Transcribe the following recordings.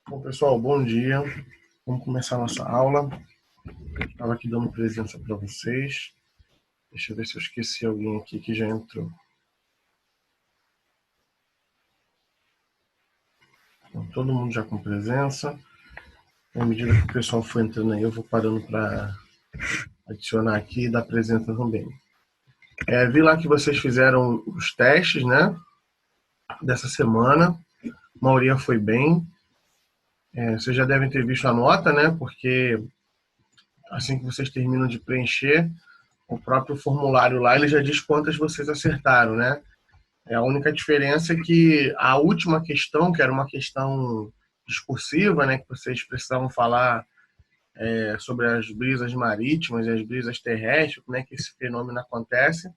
Bom, pessoal, bom dia. Vamos começar a nossa aula. Estava aqui dando presença para vocês. Deixa eu ver se eu esqueci alguém aqui que já entrou. Então, todo mundo já com presença. À medida que o pessoal for entrando aí, eu vou parando para adicionar aqui e dar presença também. Vi lá que vocês fizeram os testes, né? Dessa semana. A maioria foi bem. Vocês já devem ter visto a nota, né? Porque assim que vocês terminam de preencher, o próprio formulário lá, ele já diz quantas vocês acertaram, né? A única diferença é que a última questão, que era uma questão discursiva, né, que vocês precisavam falar sobre as brisas marítimas e as brisas terrestres, como é que esse fenômeno acontece,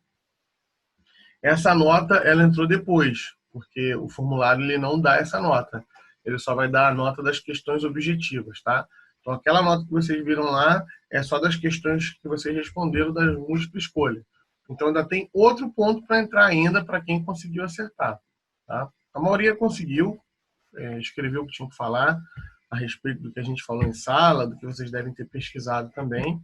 essa nota ela entrou depois, porque o formulário ele não dá essa nota, ele só vai dar a nota das questões objetivas, tá? Então aquela nota que vocês viram lá é só das questões que vocês responderam das múltipla escolha. Então ainda tem outro ponto para entrar ainda para quem conseguiu acertar, tá? A maioria conseguiu, escreveu o que tinha que falar a respeito do que a gente falou em sala, do que vocês devem ter pesquisado também.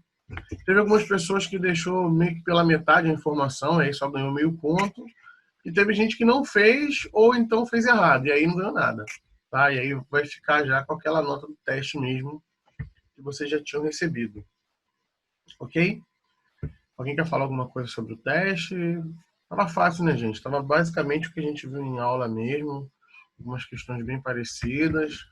Teve algumas pessoas que deixou meio que pela metade a informação, aí só ganhou meio ponto. E teve gente que não fez ou então fez errado, e aí não ganhou nada. Tá? E aí vai ficar já com aquela nota do teste mesmo que vocês já tinham recebido. Ok? Alguém quer falar alguma coisa sobre o teste? Tava fácil, né, gente? Tava basicamente o que a gente viu em aula mesmo. Algumas questões bem parecidas.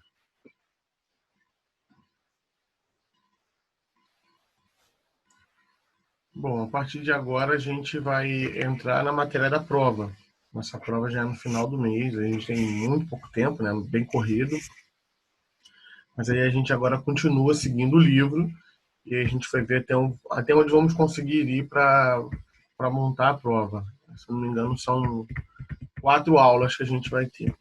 Bom, a partir de agora a gente vai entrar na matéria da prova. Nossa prova já é no final do mês, a gente tem muito pouco tempo, né? Bem corrido. Mas aí a gente agora continua seguindo o livro e a gente vai ver até onde vamos conseguir ir para montar a prova. Se não me engano, são 4 aulas que a gente vai ter.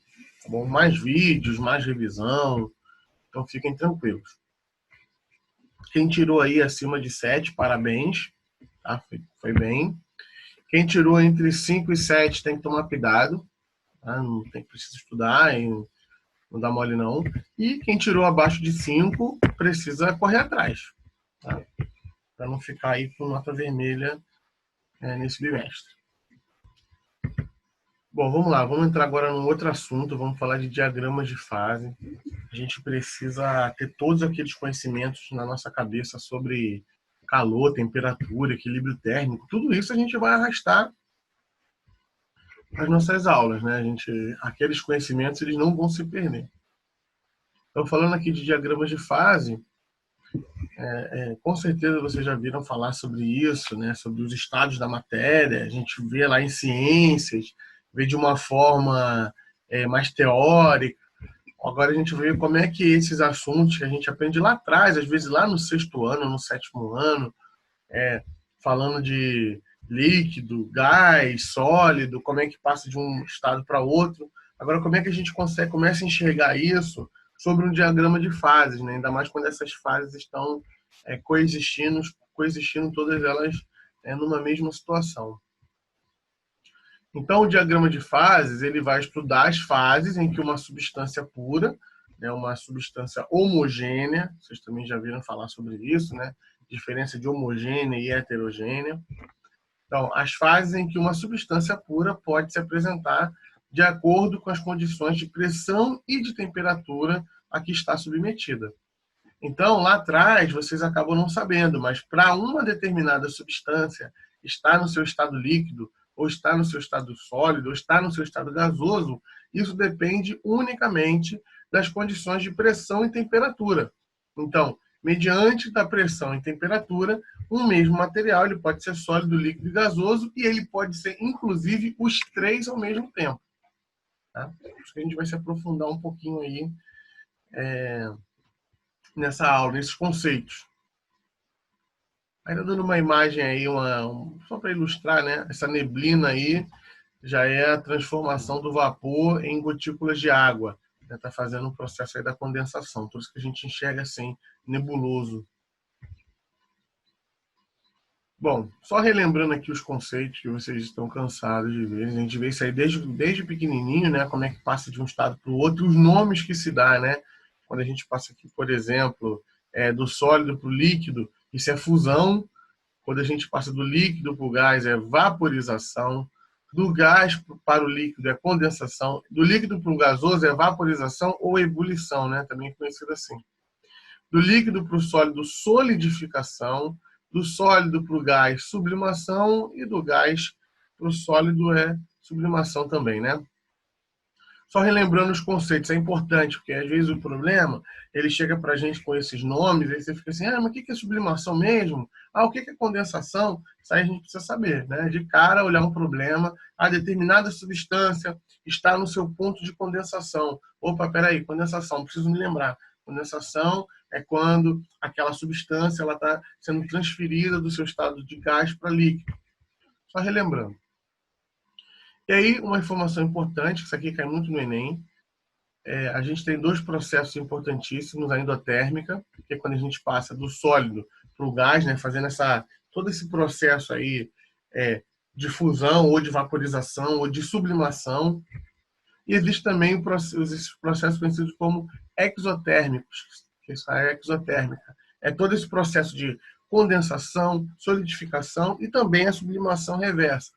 Tá bom? Mais vídeos, mais revisão. Então fiquem tranquilos. Quem tirou aí acima de 7, parabéns. Tá? Foi bem. Quem tirou entre 5 e 7 tem que tomar cuidado. Tá? Não tem que precisar estudar e não dá mole não. E quem tirou abaixo de 5 precisa correr atrás. Tá? Para não ficar aí com nota vermelha nesse bimestre. Bom, vamos lá. Vamos entrar agora num outro assunto. Vamos falar de diagramas de fase. A gente precisa ter todos aqueles conhecimentos na nossa cabeça sobre calor, temperatura, equilíbrio térmico. Tudo isso a gente vai arrastar as nossas aulas, né? Aqueles conhecimentos eles não vão se perder. Então, falando aqui de diagramas de fase, com certeza vocês já viram falar sobre isso, né? Sobre os estados da matéria. A gente vê lá em ciências, vê de uma forma mais teórica. Agora a gente vê como é que esses assuntos que a gente aprende lá atrás, às vezes lá no 6º ano, no 7º ano, falando de líquido, gás, sólido, como é que passa de um estado para outro. Agora, como é que a gente começa a enxergar isso sobre um diagrama de fases, né? Ainda mais quando essas fases estão coexistindo todas elas numa mesma situação. Então, o diagrama de fases ele vai estudar as fases em que uma substância pura, né, uma substância homogênea, vocês também já viram falar sobre isso, né? Diferença de homogênea e heterogênea. Então, as fases em que uma substância pura pode se apresentar de acordo com as condições de pressão e de temperatura a que está submetida. Então, lá atrás, vocês acabam não sabendo, mas para uma determinada substância estar no seu estado líquido, ou estar no seu estado sólido, ou estar no seu estado gasoso, isso depende unicamente das condições de pressão e temperatura. Então, mediante da pressão e temperatura, um mesmo material ele pode ser sólido, líquido e gasoso, e ele pode ser, inclusive, os 3 ao mesmo tempo. Tá? Acho que a gente vai se aprofundar um pouquinho aí nessa aula, nesses conceitos. Ainda dando uma imagem aí, só para ilustrar, né? Essa neblina aí já é a transformação do vapor em gotículas de água. Está fazendo um processo aí da condensação. Por isso que a gente enxerga assim, nebuloso. Bom, só relembrando aqui os conceitos que vocês estão cansados de ver. A gente vê isso aí desde pequenininho, né? Como é que passa de um estado para o outro, os nomes que se dá, né? Quando a gente passa aqui, por exemplo, do sólido para o líquido, isso é fusão. Quando a gente passa do líquido para o gás, é vaporização. Do gás para o líquido é condensação. Do líquido para o gasoso é vaporização ou ebulição, né? Também conhecido assim. Do líquido para o sólido, solidificação. Do sólido para o gás, sublimação. E do gás para o sólido é sublimação também, né? Só relembrando os conceitos, é importante, porque às vezes o problema, ele chega para a gente com esses nomes, aí você fica assim, mas o que é sublimação mesmo? O que é condensação? Isso aí a gente precisa saber, né? De cara, olhar um problema, a determinada substância está no seu ponto de condensação. Opa, peraí, condensação, preciso me lembrar. Condensação é quando aquela substância está sendo transferida do seu estado de gás para líquido. Só relembrando. E aí, uma informação importante, isso aqui cai muito no Enem, a gente tem dois processos importantíssimos, a endotérmica, que é quando a gente passa do sólido para o gás, né, fazendo todo esse processo aí de fusão, ou de vaporização, ou de sublimação. E existe também esses processos conhecidos como exotérmicos, que isso é exotérmica. É todo esse processo de condensação, solidificação e também a sublimação reversa.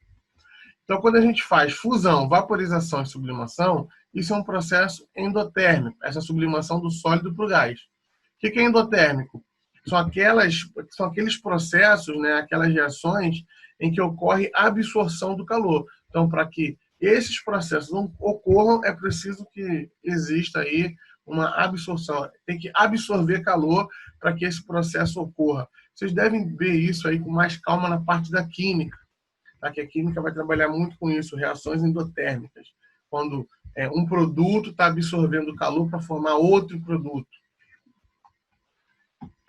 Então, quando a gente faz fusão, vaporização e sublimação, isso é um processo endotérmico, essa sublimação do sólido para o gás. O que é endotérmico? São aqueles processos, né, aquelas reações em que ocorre a absorção do calor. Então, para que esses processos não ocorram, é preciso que exista aí uma absorção. Tem que absorver calor para que esse processo ocorra. Vocês devem ver isso aí com mais calma na parte da química. Que a química vai trabalhar muito com isso, reações endotérmicas, quando um produto está absorvendo calor para formar outro produto.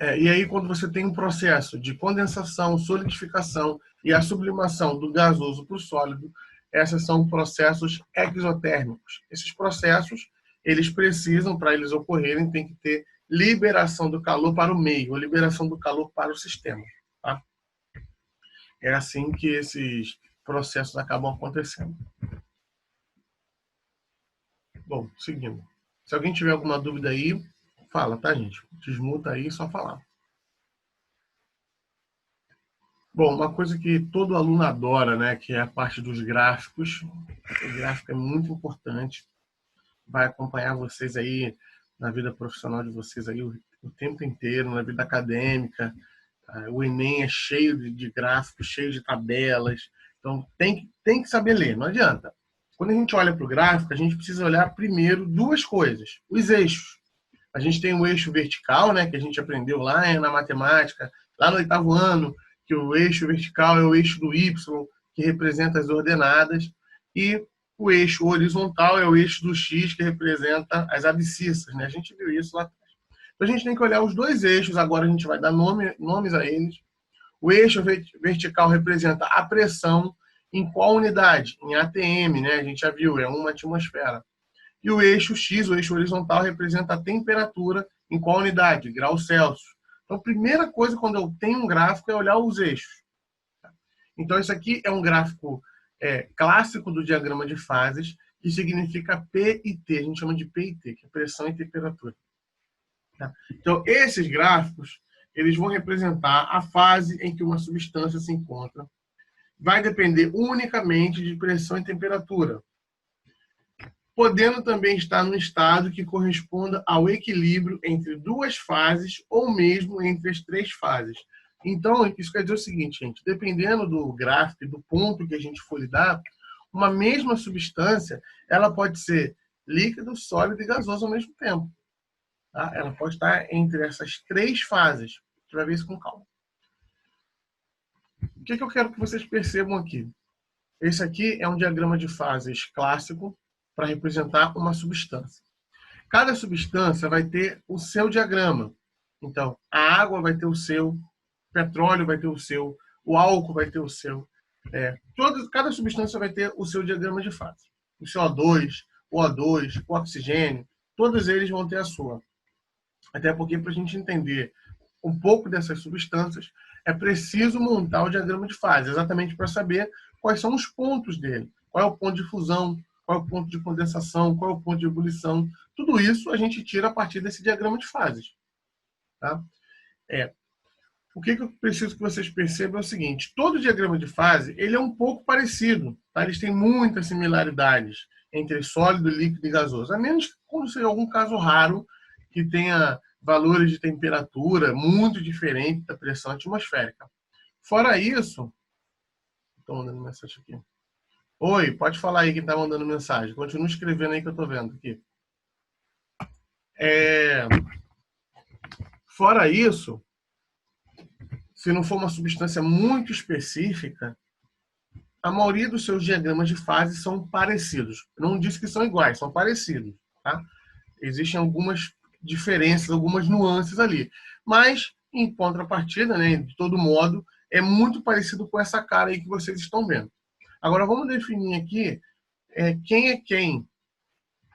E aí, quando você tem um processo de condensação, solidificação e a sublimação do gasoso para o sólido, esses são processos exotérmicos. Esses processos, eles precisam, para eles ocorrerem, tem que ter liberação do calor para o meio, ou liberação do calor para o sistema. Tá? É assim que esses processos acabam acontecendo. Bom, seguindo. Se alguém tiver alguma dúvida aí, fala, tá, gente? Desmuta aí, só falar. Bom, uma coisa que todo aluno adora, né, que é a parte dos gráficos. O gráfico é muito importante. Vai acompanhar vocês aí na vida profissional de vocês aí o tempo inteiro, na vida acadêmica. O Enem é cheio de gráficos, cheio de tabelas. Então, tem que saber ler, não adianta. Quando a gente olha para o gráfico, a gente precisa olhar primeiro duas coisas. Os eixos. A gente tem o eixo vertical, né, que a gente aprendeu lá na matemática, lá no 8º ano, que o eixo vertical é o eixo do Y, que representa as ordenadas, e o eixo horizontal é o eixo do X, que representa as abscissas. Né? A gente viu isso lá atrás. Então, a gente tem que olhar os dois eixos, agora a gente vai dar nomes a eles. O eixo vertical representa a pressão em qual unidade? Em ATM, né? A gente já viu, é 1 atmosfera. E o eixo X, o eixo horizontal, representa a temperatura em qual unidade? Graus Celsius. Então, a primeira coisa quando eu tenho um gráfico é olhar os eixos. Então, isso aqui é um gráfico clássico do diagrama de fases, que significa P e T. A gente chama de P e T, que é pressão e temperatura. Então, esses gráficos, eles vão representar a fase em que uma substância se encontra. Vai depender unicamente de pressão e temperatura, podendo também estar num estado que corresponda ao equilíbrio entre duas fases ou mesmo entre as três fases. Então, isso quer dizer o seguinte, gente, dependendo do gráfico e do ponto que a gente for lidar, uma mesma substância, ela pode ser líquido, sólido e gasoso ao mesmo tempo. Tá? Ela pode estar entre essas três fases. A gente vai ver isso com calma. O que eu quero que vocês percebam aqui? Esse aqui é um diagrama de fases clássico para representar uma substância. Cada substância vai ter o seu diagrama. Então, a água vai ter o seu, o petróleo vai ter o seu, o álcool vai ter o seu. Cada substância vai ter o seu diagrama de fase. O CO2, o O2, o oxigênio, todos eles vão ter a sua. Até porque, para a gente entender um pouco dessas substâncias, é preciso montar o diagrama de fase, exatamente para saber quais são os pontos dele. Qual é o ponto de fusão, qual é o ponto de condensação, qual é o ponto de ebulição. Tudo isso a gente tira a partir desse diagrama de fases. Tá? O que eu preciso que vocês percebam é o seguinte: todo diagrama de fase ele é um pouco parecido. Tá? Eles têm muitas similaridades entre sólido, líquido e gasoso. A menos que quando seja algum caso raro que tenha valores de temperatura muito diferentes da pressão atmosférica. Fora isso... Estou mandando mensagem aqui. Oi, pode falar aí quem está mandando mensagem. Continua escrevendo aí que eu estou vendo aqui. Fora isso, se não for uma substância muito específica, a maioria dos seus diagramas de fase são parecidos. Eu não disse que são iguais, são parecidos. Tá? Existem algumas diferenças, algumas nuances ali. Mas, em contrapartida, né, de todo modo, é muito parecido com essa cara aí que vocês estão vendo. Agora, vamos definir aqui quem é quem.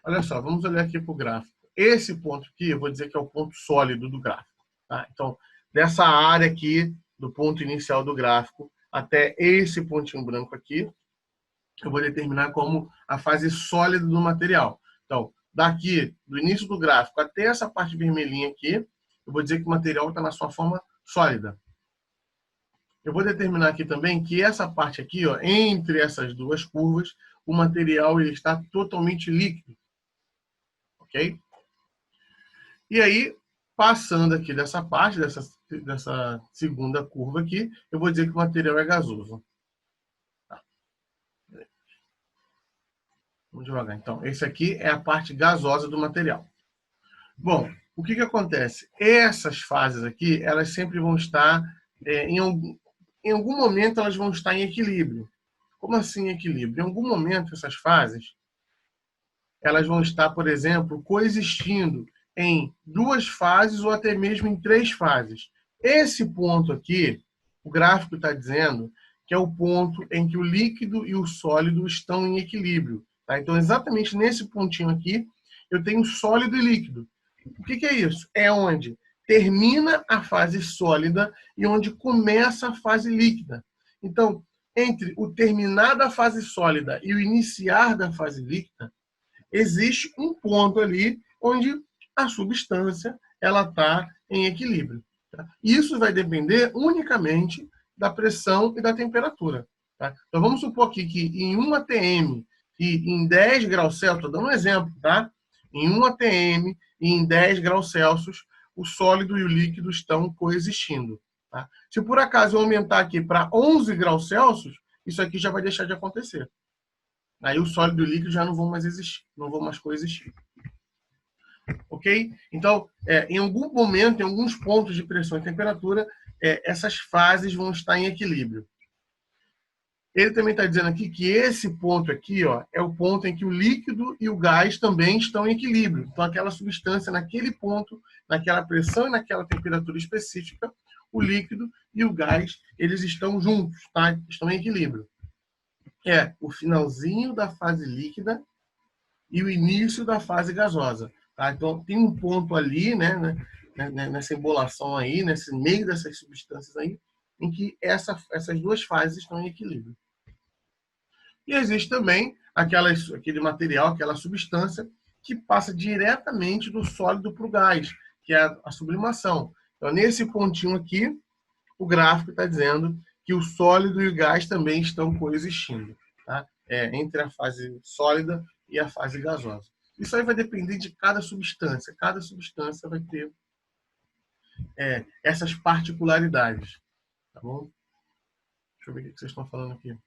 Olha só, vamos olhar aqui para o gráfico. Esse ponto aqui, eu vou dizer que é o ponto sólido do gráfico. Tá? Então, dessa área aqui, do ponto inicial do gráfico, até esse pontinho branco aqui, eu vou determinar como a fase sólida do material. Então, daqui, do início do gráfico até essa parte vermelhinha aqui, eu vou dizer que o material está na sua forma sólida. Eu vou determinar aqui também que essa parte aqui, ó, entre essas duas curvas, o material ele está totalmente líquido. Ok? E aí, passando aqui dessa parte, dessa segunda curva aqui, eu vou dizer que o material é gasoso. Tá. Vamos devagar. Então, esse aqui é a parte gasosa do material. Bom, o que acontece? Essas fases aqui, elas sempre vão estar, em algum momento, elas vão estar em equilíbrio. Como assim equilíbrio? Em algum momento, essas fases, elas vão estar, por exemplo, coexistindo em duas fases ou até mesmo em três fases. Esse ponto aqui, o gráfico está dizendo que é o ponto em que o líquido e o sólido estão em equilíbrio. Tá? Então, exatamente nesse pontinho aqui, eu tenho sólido e líquido. O que é isso? É onde termina a fase sólida e onde começa a fase líquida. Então, entre o terminar da fase sólida e o iniciar da fase líquida, existe um ponto ali onde a substância ela está em equilíbrio. Tá? Isso vai depender unicamente da pressão e da temperatura. Tá? Então, vamos supor aqui que em 1 atm e em 10 graus Celsius, estou dando um exemplo, tá? Em 1 atm e em 10 graus Celsius, o sólido e o líquido estão coexistindo. Tá? Se por acaso eu aumentar aqui para 11 graus Celsius, isso aqui já vai deixar de acontecer. Aí o sólido e o líquido já não vão mais existir, não vão mais coexistir. Ok? Então, em algum momento, em alguns pontos de pressão e temperatura, essas fases vão estar em equilíbrio. Ele também está dizendo aqui que esse ponto aqui, ó, é o ponto em que o líquido e o gás também estão em equilíbrio. Então, aquela substância naquele ponto, naquela pressão e naquela temperatura específica, o líquido e o gás, eles estão juntos, tá? Estão em equilíbrio. É o finalzinho da fase líquida e o início da fase gasosa. Tá? Então, tem um ponto ali, né, nessa embolação aí, nesse meio dessas substâncias aí, em que essas duas fases estão em equilíbrio. E existe também aquele material, aquela substância, que passa diretamente do sólido para o gás, que é a sublimação. Então, nesse pontinho aqui, o gráfico está dizendo que o sólido e o gás também estão coexistindo, tá? Entre a fase sólida e a fase gasosa. Isso aí vai depender de cada substância. Cada substância vai ter essas particularidades. Tá bom? Deixa eu ver o que vocês estão falando aqui.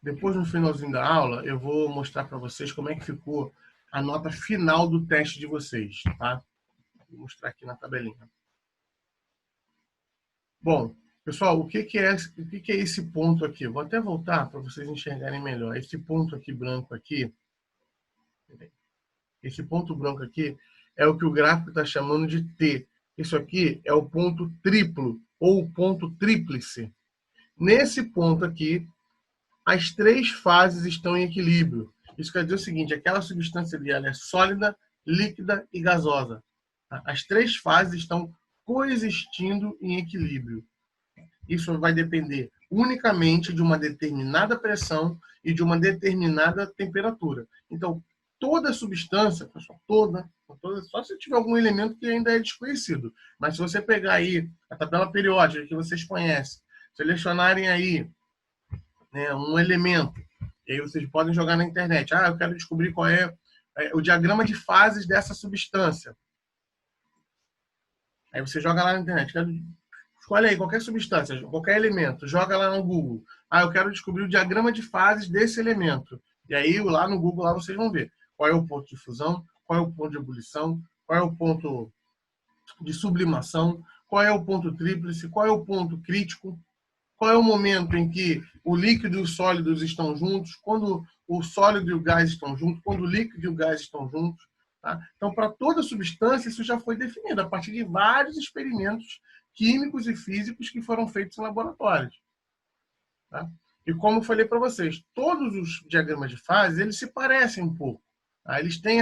Depois, no finalzinho da aula, eu vou mostrar para vocês como é que ficou a nota final do teste de vocês. Tá? Vou mostrar aqui na tabelinha. Bom, pessoal, o que é esse ponto aqui? Vou até voltar para vocês enxergarem melhor. Esse ponto aqui branco aqui, esse ponto branco aqui é o que o gráfico está chamando de T. Isso aqui é o ponto triplo ou o ponto tríplice. Nesse ponto aqui, as três fases estão em equilíbrio. Isso quer dizer o seguinte, aquela substância ali ela é sólida, líquida e gasosa. As três fases estão coexistindo em equilíbrio. isso vai depender unicamente de uma determinada pressão e de uma determinada temperatura. Então, toda substância, pessoal, toda, só se tiver algum elemento que ainda é desconhecido. Mas se você pegar aí a tabela periódica que vocês conhecem, selecionarem aí, né, um elemento, e aí vocês podem jogar na internet. Eu quero descobrir qual é o diagrama de fases dessa substância. Aí você joga lá na internet. Escolhe aí qualquer substância, qualquer elemento, joga lá no Google. Eu quero descobrir o diagrama de fases desse elemento. E aí lá no Google lá vocês vão ver qual é o ponto de fusão, qual é o ponto de ebulição, qual é o ponto de sublimação, qual é o ponto tríplice, qual é o ponto crítico, qual é o momento em que o líquido e os sólidos estão juntos, quando o sólido e o gás estão juntos, quando o líquido e o gás estão juntos. Tá? Então, para toda substância, isso já foi definido a partir de vários experimentos químicos e físicos que foram feitos em laboratórios. Tá? E como eu falei para vocês, todos os diagramas de fase, eles se parecem um pouco. Tá? Eles têm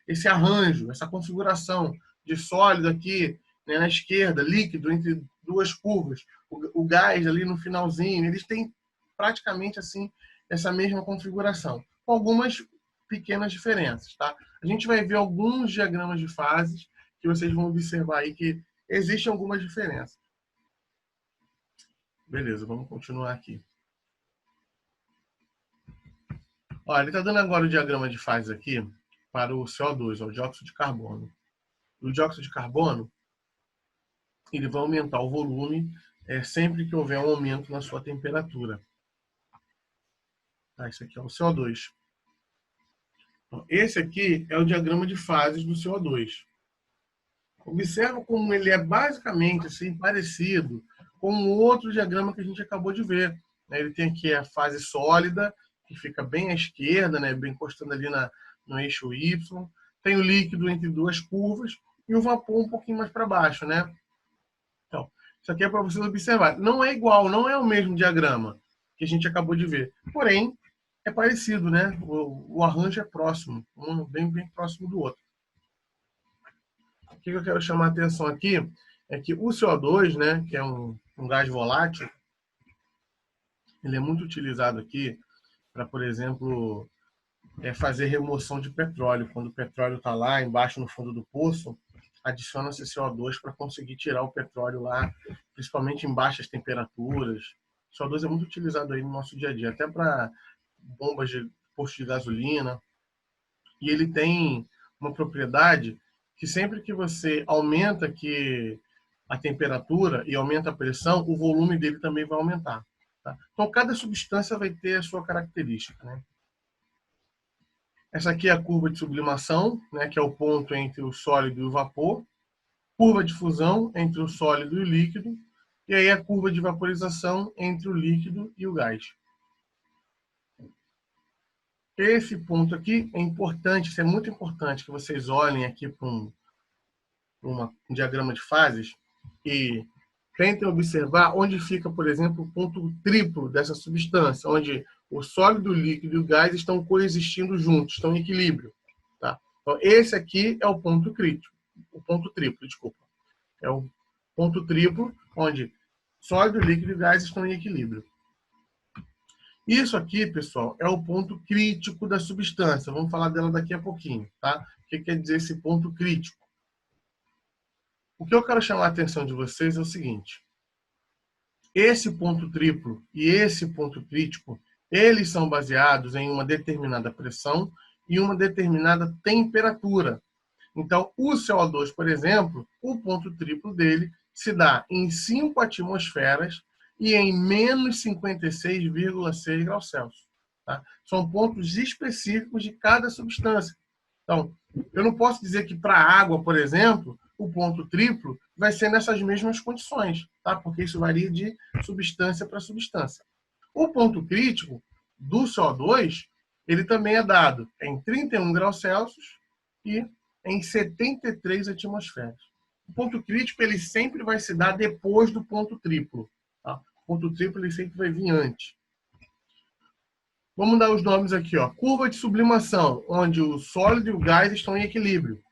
esse arranjo, essa configuração de sólido aqui, né, na esquerda, líquido entre duas curvas, o gás ali no finalzinho, eles têm praticamente assim essa mesma configuração, com algumas pequenas diferenças. Tá? A gente vai ver alguns diagramas de fases que vocês vão observar aí que existem algumas diferenças. Beleza, vamos continuar aqui. Olha, ele está dando agora o diagrama de fase aqui para o CO2, o dióxido de carbono. O dióxido de carbono, ele vai aumentar o volume sempre que houver um aumento na sua temperatura. Esse aqui é o CO2. Então, esse aqui é o diagrama de fases do CO2. Observa como ele é basicamente assim, parecido com o outro diagrama que a gente acabou de ver. Ele tem aqui a fase sólida, que fica bem à esquerda, né, bem encostando ali no eixo Y. Tem o líquido entre duas curvas e o vapor um pouquinho mais para baixo, né? Então, isso aqui é para vocês observar. Não é igual, não é o mesmo diagrama que a gente acabou de ver. Porém, é parecido, né? O arranjo é próximo, um bem próximo do outro. O que eu quero chamar a atenção aqui é que o CO2, né, que é um gás volátil, ele é muito utilizado aqui para, por exemplo, fazer remoção de petróleo. Quando o petróleo está lá embaixo no fundo do poço, adiciona-se CO2 para conseguir tirar o petróleo lá, principalmente em baixas temperaturas. O CO2 é muito utilizado aí no nosso dia a dia, até para bombas de posto de gasolina. E ele tem uma propriedade que sempre que você aumenta aqui a temperatura e aumenta a pressão, o volume dele também vai aumentar. Tá? Então, cada substância vai ter a sua característica. Né? Essa aqui é a curva de sublimação, né, que é o ponto entre o sólido e o vapor. Curva de fusão entre o sólido e o líquido. E aí a curva de vaporização entre o líquido e o gás. Esse ponto aqui é importante, isso é muito importante que vocês olhem aqui para um diagrama de fases e tentem observar onde fica, por exemplo, o ponto triplo dessa substância, onde o sólido, o líquido e o gás estão coexistindo juntos, estão em equilíbrio. Tá? Então, esse aqui é o ponto crítico, o ponto triplo, desculpa. É o ponto triplo, onde sólido, líquido e gás estão em equilíbrio. Isso aqui, pessoal, é o ponto crítico da substância. Vamos falar dela daqui a pouquinho, tá? O que quer dizer esse ponto crítico? O que eu quero chamar a atenção de vocês é o seguinte. Esse ponto triplo e esse ponto crítico, eles são baseados em uma determinada pressão e uma determinada temperatura. Então, o CO2, por exemplo, o ponto triplo dele se dá em 5 atmosferas e em menos 56,6 graus Celsius. Tá? São pontos específicos de cada substância. Então, eu não posso dizer que para a água, por exemplo, o ponto triplo vai ser nessas mesmas condições, tá? Porque isso varia de substância para substância. O ponto crítico do CO2, ele também é dado em 31 graus Celsius e em 73 atmosferas. O ponto crítico ele sempre vai se dar depois do ponto triplo. Tá? O ponto triplo ele sempre vai vir antes. Vamos dar os nomes aqui. Ó. Curva de sublimação, onde o sólido e o gás estão em equilíbrio.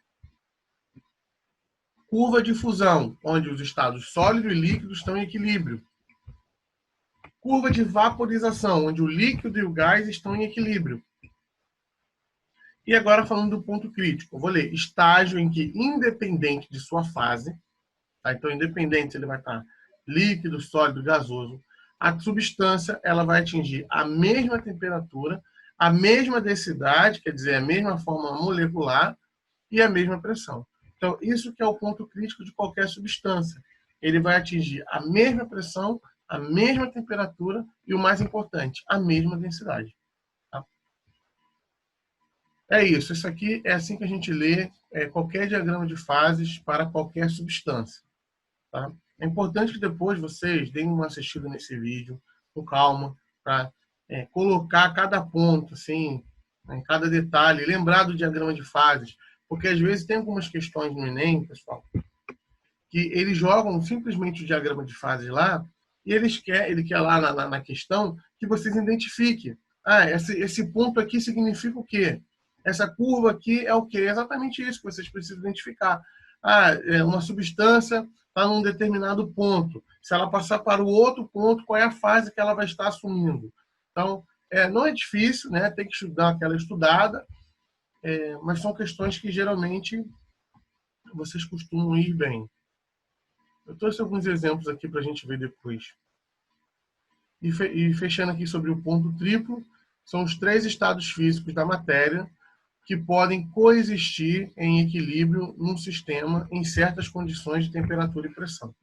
Curva de fusão, onde os estados sólido e líquido estão em equilíbrio. Curva de vaporização, onde o líquido e o gás estão em equilíbrio. E agora falando do ponto crítico, eu vou ler estágio em que, independente de sua fase, tá? Então independente ele vai estar líquido, sólido, gasoso, a substância ela vai atingir a mesma temperatura, a mesma densidade, quer dizer, a mesma forma molecular e a mesma pressão. Então isso que é o ponto crítico de qualquer substância. Ele vai atingir a mesma pressão, a mesma temperatura e o mais importante, a mesma densidade. É isso. Isso aqui é assim que a gente lê qualquer diagrama de fases para qualquer substância. Tá? É importante que depois vocês deem uma assistida nesse vídeo com calma, para colocar cada ponto, assim, em cada detalhe, lembrar do diagrama de fases, porque às vezes tem algumas questões no Enem, pessoal, que eles jogam simplesmente o diagrama de fases lá e ele quer lá na questão que vocês identifiquem. Ah, esse ponto aqui significa o quê? Essa curva aqui é o quê? É exatamente isso que vocês precisam identificar. Ah, uma substância está num determinado ponto. Se ela passar para o outro ponto, qual é a fase que ela vai estar assumindo? Então, não é difícil, né? Tem que dar aquela estudada, mas são questões que geralmente vocês costumam ir bem. Eu trouxe alguns exemplos aqui para a gente ver depois. E fechando aqui sobre o ponto triplo, são os 3 estados físicos da matéria que podem coexistir em equilíbrio num sistema em certas condições de temperatura e pressão.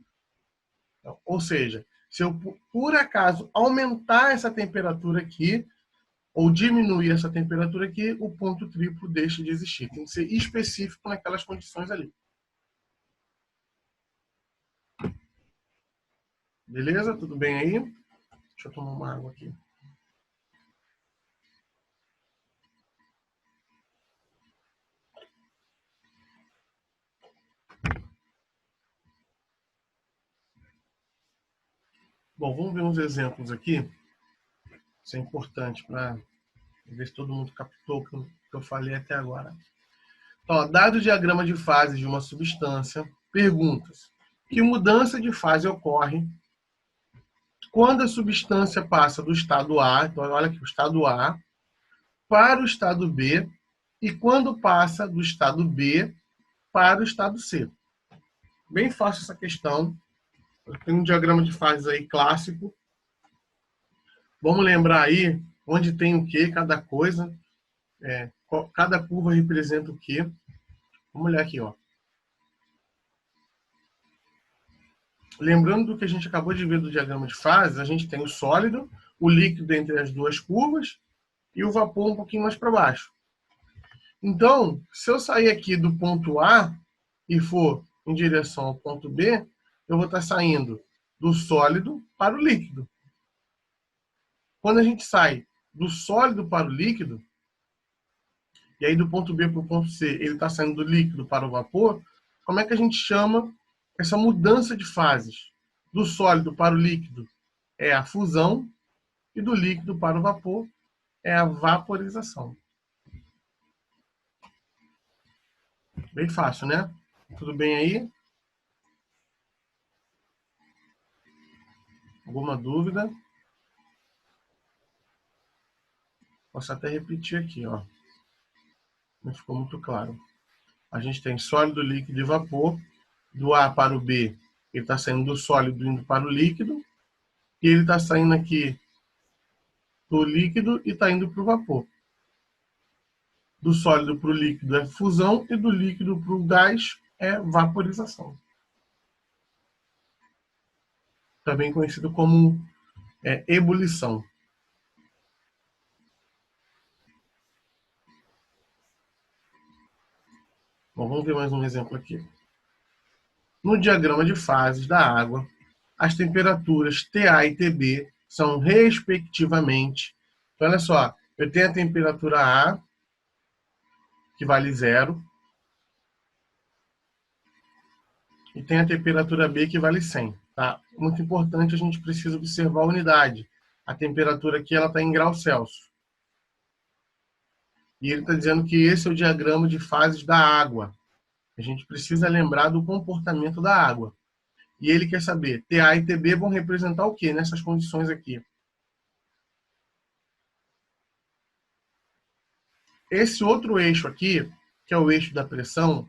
Então, ou seja, se eu, por acaso, aumentar essa temperatura aqui, ou diminuir essa temperatura aqui, o ponto triplo deixa de existir. Tem que ser específico naquelas condições ali. Beleza? Tudo bem aí? Deixa eu tomar uma água aqui. Bom, vamos ver uns exemplos aqui. Isso é importante para ver se todo mundo captou o que eu falei até agora. Então, dado o diagrama de fases de uma substância, perguntas. Que mudança de fase ocorre quando a substância passa do estado A, então olha aqui, o estado A, para o estado B, e quando passa do estado B para o estado C? Bem fácil essa questão. Tem um diagrama de fases aí clássico. Vamos lembrar aí onde tem o que, cada coisa. Cada curva representa o que. Vamos olhar aqui, ó. Lembrando do que a gente acabou de ver do diagrama de fases, a gente tem o sólido, o líquido entre as duas curvas e o vapor um pouquinho mais para baixo. Então, se eu sair aqui do ponto A e for em direção ao ponto B, eu vou estar saindo do sólido para o líquido. Quando a gente sai do sólido para o líquido, e aí do ponto B para o ponto C, ele está saindo do líquido para o vapor, como é que a gente chama essa mudança de fases? Do sólido para o líquido é a fusão e do líquido para o vapor é a vaporização. Bem fácil, né? Tudo bem aí? Alguma dúvida? Posso até repetir aqui, ó. Não ficou muito claro. A gente tem sólido, líquido e vapor. Do A para o B, ele está saindo do sólido indo para o líquido. E ele está saindo aqui do líquido e está indo para o vapor. Do sólido para o líquido é fusão e do líquido para o gás é vaporização. Também conhecido como ebulição. Bom, vamos ver mais um exemplo aqui. No diagrama de fases da água, as temperaturas TA e TB são respectivamente. Então, olha só, eu tenho a temperatura A, que vale 0, e tem a temperatura B, que vale 100. Tá? Muito importante, a gente precisa observar a unidade. A temperatura aqui está em graus Celsius. E ele está dizendo que esse é o diagrama de fases da água. A gente precisa lembrar do comportamento da água. E ele quer saber, TA e TB vão representar o quê nessas condições aqui? Esse outro eixo aqui, que é o eixo da pressão,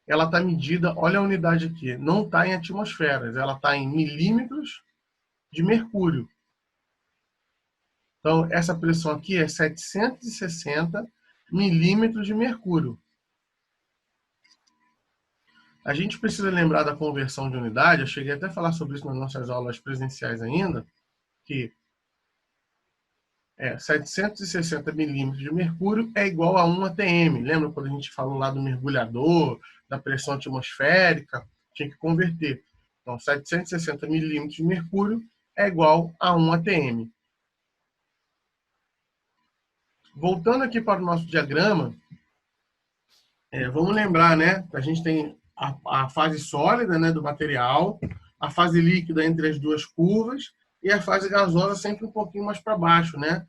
ela está medida, olha a unidade aqui, não está em atmosferas, ela está em milímetros de mercúrio. Então, essa pressão aqui é 760 milímetros de mercúrio. A gente precisa lembrar da conversão de unidade, eu cheguei até a falar sobre isso nas nossas aulas presenciais ainda, que 760 milímetros de mercúrio é igual a 1 atm. Lembra quando a gente falou lá do mergulhador, da pressão atmosférica? Tinha que converter. Então, 760 milímetros de mercúrio é igual a 1 atm. Voltando aqui para o nosso diagrama, vamos lembrar, né? A gente tem a fase sólida, né, do material, a fase líquida entre as duas curvas e a fase gasosa sempre um pouquinho mais para baixo, né?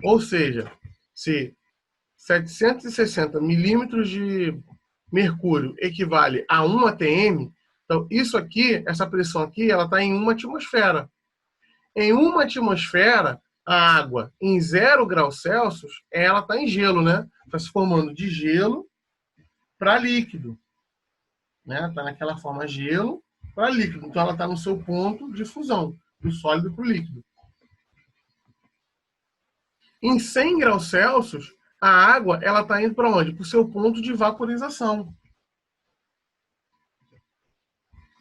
Ou seja, se 760 milímetros de mercúrio equivale a 1 atm, então isso aqui, essa pressão aqui, ela está em 1 atmosfera. Em 1 atmosfera, a água em 0 graus Celsius, ela está em gelo, né? Está se formando de gelo para líquido. Né? Está naquela forma gelo para líquido. Então ela está no seu ponto de fusão, do sólido para o líquido. Em 100 graus Celsius, a água ela está indo para onde? Para o seu ponto de vaporização.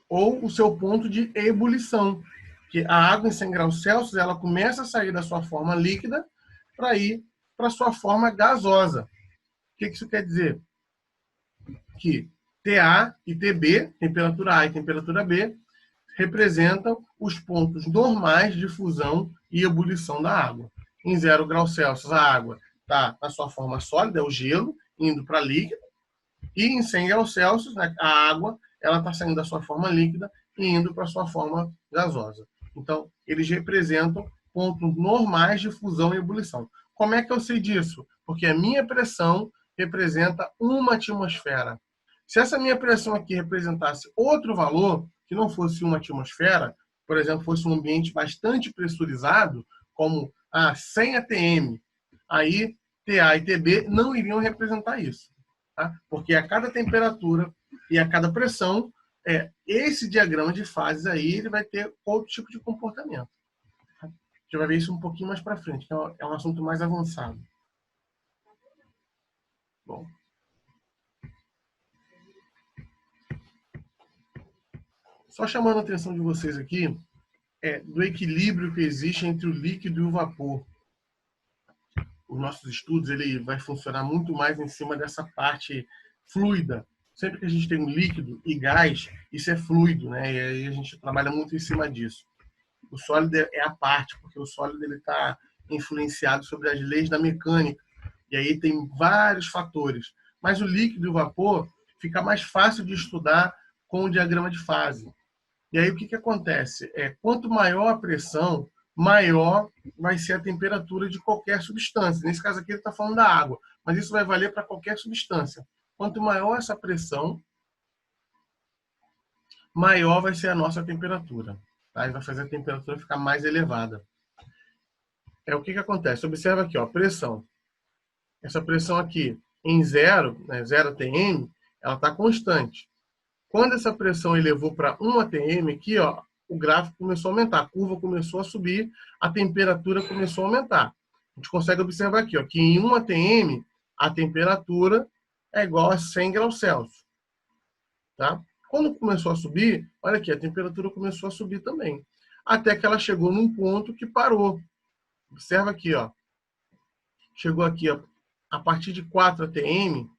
Ou o seu ponto de ebulição. Que a água em 100 graus Celsius ela começa a sair da sua forma líquida para ir para a sua forma gasosa. O que isso quer dizer? Que TA e TB, temperatura A e temperatura B, representam os pontos normais de fusão e ebulição da água. Em 0 graus Celsius, a água está na sua forma sólida, é o gelo, indo para líquido, e em 100 graus Celsius, né, a água está saindo da sua forma líquida e indo para a sua forma gasosa. Então, eles representam pontos normais de fusão e ebulição. Como é que eu sei disso? Porque a minha pressão representa 1 atmosfera. Se essa minha pressão aqui representasse outro valor, que não fosse 1 atmosfera, por exemplo, fosse um ambiente bastante pressurizado, como 100 atm, aí TA e TB não iriam representar isso. Tá? Porque a cada temperatura e a cada pressão, esse diagrama de fases aí ele vai ter outro tipo de comportamento. Tá? A gente vai ver isso um pouquinho mais para frente, que é um assunto mais avançado. Bom. Só chamando a atenção de vocês aqui, do equilíbrio que existe entre o líquido e o vapor. Os nossos estudos ele vai funcionar muito mais em cima dessa parte fluida. Sempre que a gente tem um líquido e gás, isso é fluido, né? E aí a gente trabalha muito em cima disso. O sólido é a parte, porque o sólido ele está influenciado sobre as leis da mecânica. E aí tem vários fatores. Mas o líquido e o vapor fica mais fácil de estudar com o diagrama de fase. E aí o que acontece? Quanto maior a pressão, maior vai ser a temperatura de qualquer substância. Nesse caso aqui ele está falando da água, mas isso vai valer para qualquer substância. Quanto maior essa pressão, maior vai ser a nossa temperatura. Tá? E vai fazer a temperatura ficar mais elevada. O que acontece? Observa aqui, ó, pressão. Essa pressão aqui em 0, né, 0 atm, ela está constante. Quando essa pressão elevou para 1 atm, aqui, ó, o gráfico começou a aumentar, a curva começou a subir, a temperatura começou a aumentar. A gente consegue observar aqui, ó, que em 1 atm, a temperatura é igual a 100 graus Celsius. Tá? Quando começou a subir, olha aqui, a temperatura começou a subir também. Até que ela chegou num ponto que parou. Observa aqui, ó. Chegou aqui, ó, a partir de 4 atm,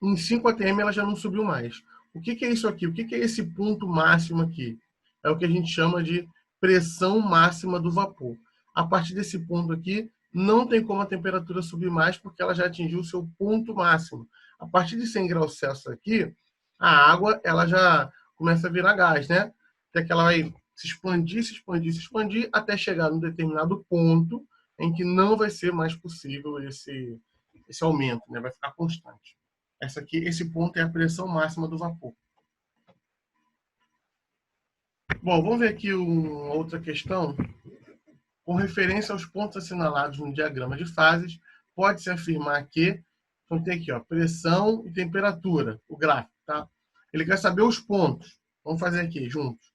em 5 atm ela já não subiu mais. O que é isso aqui? O que é esse ponto máximo aqui? É o que a gente chama de pressão máxima do vapor. A partir desse ponto aqui, não tem como a temperatura subir mais, porque ela já atingiu o seu ponto máximo. A partir de 100 graus Celsius aqui, a água ela já começa a virar gás, né? Até que ela vai se expandir, se expandir, se expandir, até chegar num determinado ponto em que não vai ser mais possível esse aumento, né? Vai ficar constante. Esse ponto é a pressão máxima do vapor. Bom, vamos ver aqui uma outra questão. Com referência aos pontos assinalados no diagrama de fases, pode-se afirmar que, então tem aqui, ó, pressão e temperatura, o gráfico, tá? Ele quer saber os pontos. Vamos fazer aqui juntos.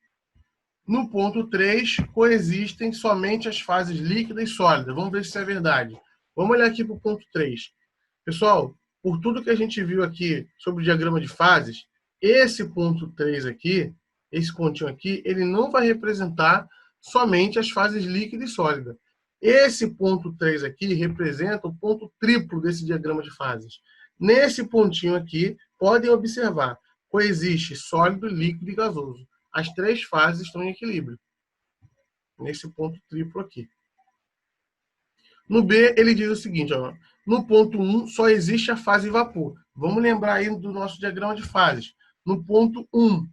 No ponto 3, coexistem somente as fases líquida e sólida. Vamos ver se isso é verdade. Vamos olhar aqui para o ponto 3. Pessoal, por tudo que a gente viu aqui sobre o diagrama de fases, esse ponto 3 aqui, esse pontinho aqui, ele não vai representar somente as fases líquida e sólida. Esse ponto 3 aqui representa o ponto triplo desse diagrama de fases. Nesse pontinho aqui, podem observar, coexiste sólido, líquido e gasoso. As três fases estão em equilíbrio. Nesse ponto triplo aqui. No B, ele diz o seguinte, ó, no ponto 1 só existe a fase vapor. Vamos lembrar aí do nosso diagrama de fases. No ponto 1,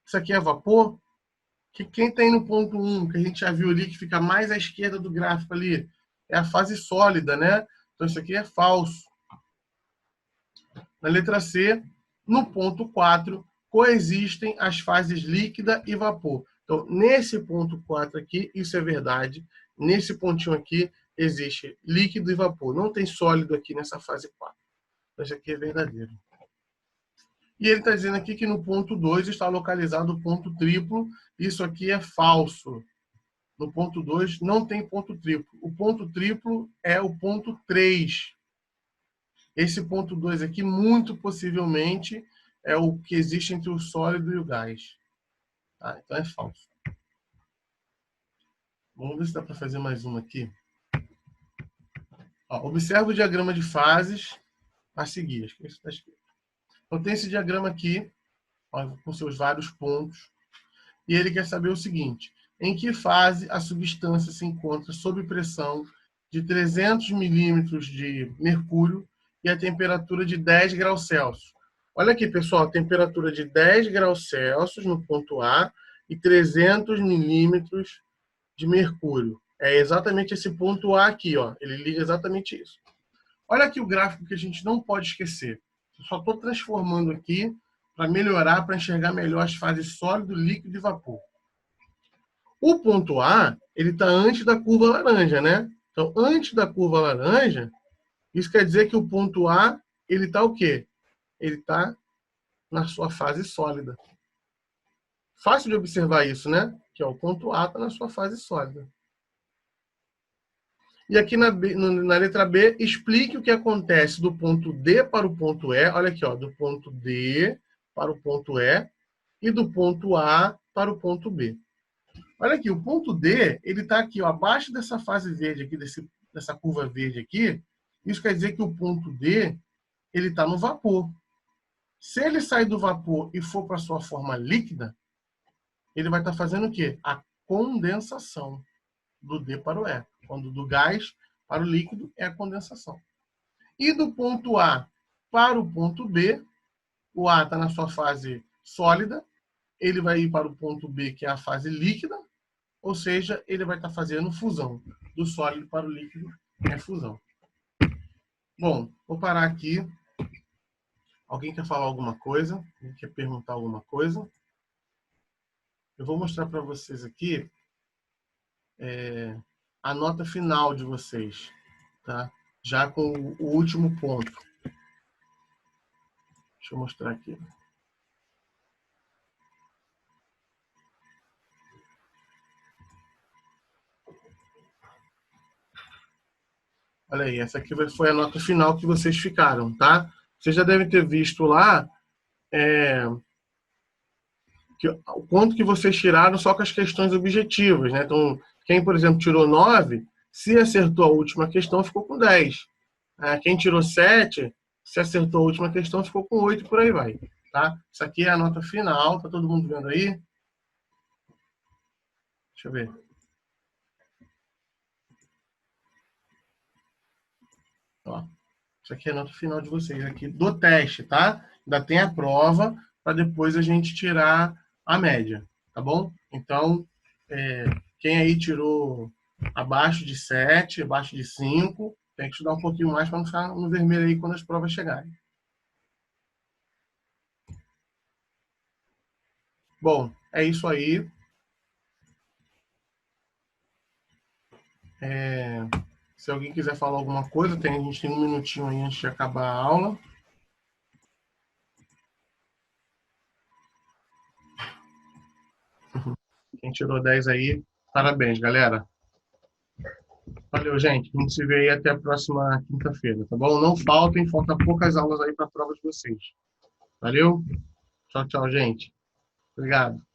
isso aqui é vapor? Quem tem no ponto 1, que a gente já viu ali, que fica mais à esquerda do gráfico ali, é a fase sólida, né? Então isso aqui é falso. Na letra C, no ponto 4, coexistem as fases líquida e vapor. Então, nesse ponto 4 aqui, isso é verdade. Nesse pontinho aqui, existe líquido e vapor. Não tem sólido aqui nessa fase 4. Então, isso aqui é verdadeiro. E ele está dizendo aqui que no ponto 2 está localizado o ponto triplo. Isso aqui é falso. No ponto 2 não tem ponto triplo. O ponto triplo é o ponto 3. Esse ponto 2 aqui, muito possivelmente, é o que existe entre o sólido e o gás. Tá? Então é falso. Vamos ver se dá para fazer mais uma aqui. Ó, observa o diagrama de fases a seguir. Acho que isso está escrito. Então tem esse diagrama aqui, ó, com seus vários pontos. E ele quer saber o seguinte: em que fase a substância se encontra sob pressão de 300 milímetros de mercúrio e a temperatura de 10 graus Celsius? Olha aqui, pessoal, a temperatura de 10 graus Celsius no ponto A e 300 milímetros de mercúrio. É exatamente esse ponto A aqui, ó. Ele liga exatamente isso. Olha aqui o gráfico que a gente não pode esquecer. Eu só estou transformando aqui para melhorar, para enxergar melhor as fases sólido, líquido e vapor. O ponto A, ele está antes da curva laranja, né? Então, antes da curva laranja, isso quer dizer que o ponto A, ele está o quê? Ele está na sua fase sólida. Fácil de observar isso, né? Que ó, o ponto A está na sua fase sólida. E aqui na letra B, explique o que acontece do ponto D para o ponto E. Olha aqui, ó, do ponto D para o ponto E e do ponto A para o ponto B. Olha aqui, o ponto D, ele está aqui, ó, abaixo dessa fase verde aqui, dessa curva verde aqui. Isso quer dizer que o ponto D, ele está no vapor. Se ele sair do vapor e for para a sua forma líquida, ele vai estar fazendo o quê? A condensação do D para o E. Quando do gás para o líquido é a condensação. E do ponto A para o ponto B, o A está na sua fase sólida, ele vai ir para o ponto B, que é a fase líquida, ou seja, ele vai estar fazendo fusão. Do sólido para o líquido é fusão. Bom, vou parar aqui. Alguém quer falar alguma coisa? Alguém quer perguntar alguma coisa? Eu vou mostrar para vocês aqui a nota final de vocês, tá? Já com o último ponto. Deixa eu mostrar aqui. Olha aí, essa aqui foi a nota final que vocês ficaram, tá? Vocês já devem ter visto lá o quanto que vocês tiraram só com as questões objetivas, né? Então, quem, por exemplo, tirou 9, se acertou a última questão, ficou com 10. Quem tirou 7, se acertou a última questão, ficou com 8, por aí vai. Tá? Isso aqui é a nota final, tá todo mundo vendo aí? Deixa eu ver. Ó, isso aqui é a nota final de vocês aqui do teste, tá? Ainda tem a prova para depois a gente tirar a média, tá bom? Então, quem aí tirou abaixo de 7, abaixo de 5, tem que estudar um pouquinho mais para não ficar no vermelho aí quando as provas chegarem. Bom, é isso aí. Se alguém quiser falar alguma coisa, a gente tem um minutinho aí antes de acabar a aula. Quem tirou 10 aí, parabéns, galera. Valeu, gente. A gente se vê aí até a próxima quinta-feira, tá bom? Não faltem, faltam poucas aulas aí para a prova de vocês. Valeu? Tchau, tchau, gente. Obrigado.